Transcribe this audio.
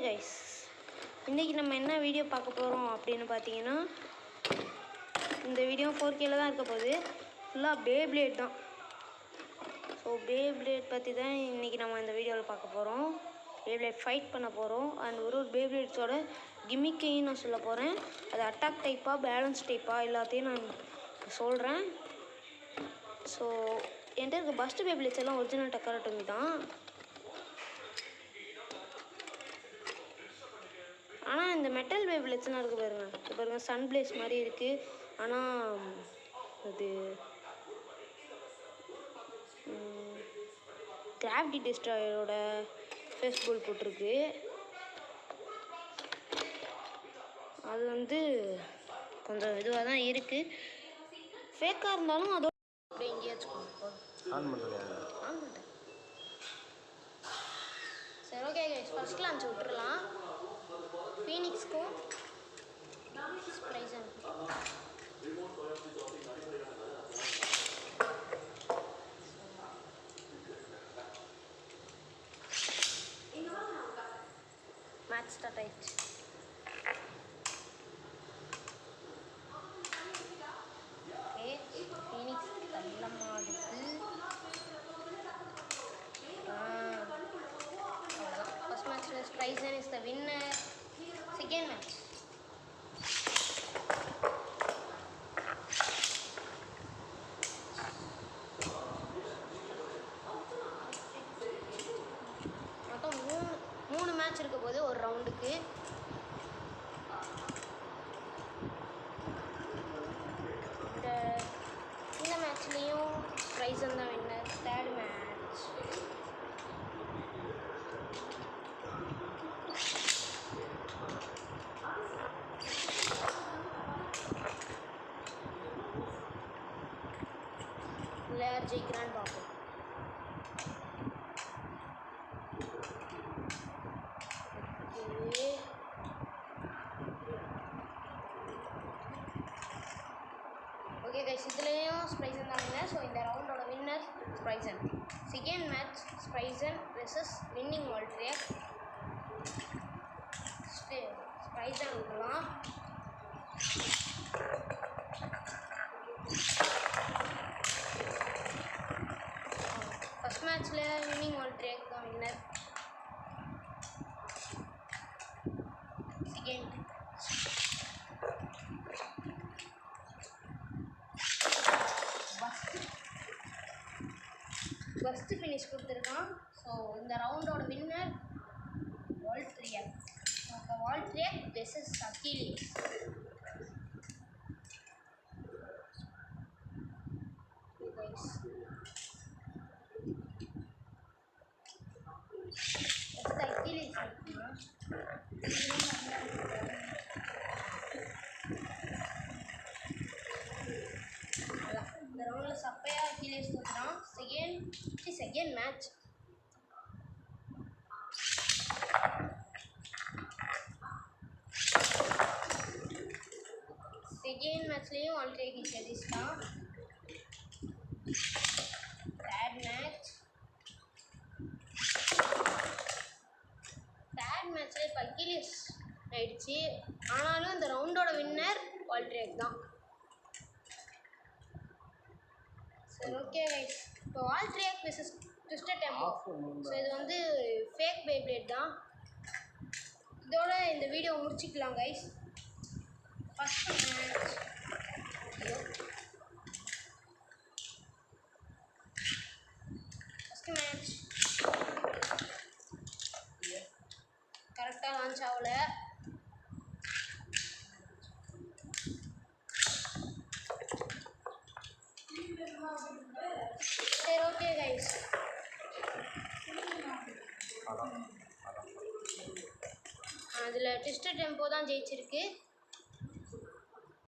Guys, இன்றைக்கி நம்ம என்ன வீடியோ பார்க்க போகிறோம் அப்படின்னு பார்த்தீங்கன்னா, இந்த வீடியோ 4Kல தான் இருக்க போகுது. ஃபுல்லாக பேப்ளேட் தான். ஸோ பேப்ளேட் பற்றி தான் இன்றைக்கி நம்ம இந்த வீடியோவில் பார்க்க போகிறோம். பேப்ளேட் ஃபைட் பண்ண போகிறோம். அண்ட் ஒரு பேப்ளேட்ஸோட கிமிக்கையும் நான் சொல்ல போகிறேன். அது அட்டாக் டைப்பாக, பேலன்ஸ் டைப்பாக எல்லாத்தையும் நான் சொல்கிறேன். ஸோ என்கிட்ட இருக்க பஸ்ட் பேப்ளேட்ஸ் எல்லாம் ஒரிஜினல் டக்கரட்டோமி தான். ஆனால் இந்த மெட்டல் பேப்ளேட்ஸ்லாம் இருக்குது பாருங்க. இப்போ பாருங்க, சன் பிளேஸ் மாதிரி இருக்குது. ஆனால் அது கிராவிட்டி டெஸ்ட்ராயரோட ஃபேஸ்புல் போட்டிருக்கு. அது வந்து கொஞ்சம் இதுவாக தான் இருக்குது. ஃபேக்காக இருந்தாலும் அதோட அப்படியே எங்கேயாச்சும் ஆன் பண்ணிட்டேன். சரி, ஓகே கைஸ், ஃபர்ஸ்ட் லான்ச் விட்டுறலாம். ஃபீனிக்ஸ்க்கும் ஸ்ப்ரைசன் மேட்ச் ஸ்டார்ட் ஆயிடுச்சு. ஓகே, ஃபீனிக்ஸ் கல்லமாக இருக்குது. ஃபர்ஸ்ட் மேட்ச்சில் Spryzen is the winner. Second match மொத்தம் மூணு மேட்ச் இருக்க போது ஒரு ரவுண்டுக்கு. இந்த மேட்ச்லேயும் ஸ்ப்ரைசன் தான் வின்னர். தேர்ட் மேட்ச் யார் ஜெயிக்கிறான்னு பார்ப்போம். ஓகே கைஸ், இதுலேயும் ஸ்ப்ரைசன் தான் வின்னர். ஸோ இந்த ரவுண்டோட winner Spryzen. Second match Spryzen versus winning Valtryek. Spryzen விடலாம். ஃபர்ஸ்ட் மேட்ச்சில் வின்னிங் வால்ட்ரியர் தான் வின்னர். செகண்ட் ஃபஸ்ட்டு ஃபினிஷ் கொடுத்துருக்கான். ஸோ இந்த ரவுண்டோட winner Valtryek. Valtryek versus Achilles. Achilles இந்த ரவுண்டில் சப்பையாக அக்கிலிஸ் தோற்றுறான். செகண்ட் மேட்ச் செகண்ட் மேட்ச்லேயும் வால்ட்ரியர் ஜெயிச்சிட்டான். தேர்ட் மேட்ச்சில் இப்போ அக்கிலிஸ் ஆயிடுச்சு. ஆனாலும் இந்த ரவுண்டோட வின்னர் வால்ட்ரியர் தான். சரி, ஓகே கைஸ், இப்போ வால்ட்ரியர் வெர்சஸ் ட்விஸ்டட் டெம்போ. ஸோ இது வந்து ஃபேக் பேப்ளேட் தான். இதோட இந்த வீடியோ முடிச்சிக்கலாம் கைஸ். ஃபர்ஸ்ட் மேட்ச் கரெக்டாக லான்ச் ஆகல. சரி, ஓகே கைஸ், அதில் ட்விஸ்டட் டெம்போ தான் ஜெயிச்சிருக்கு.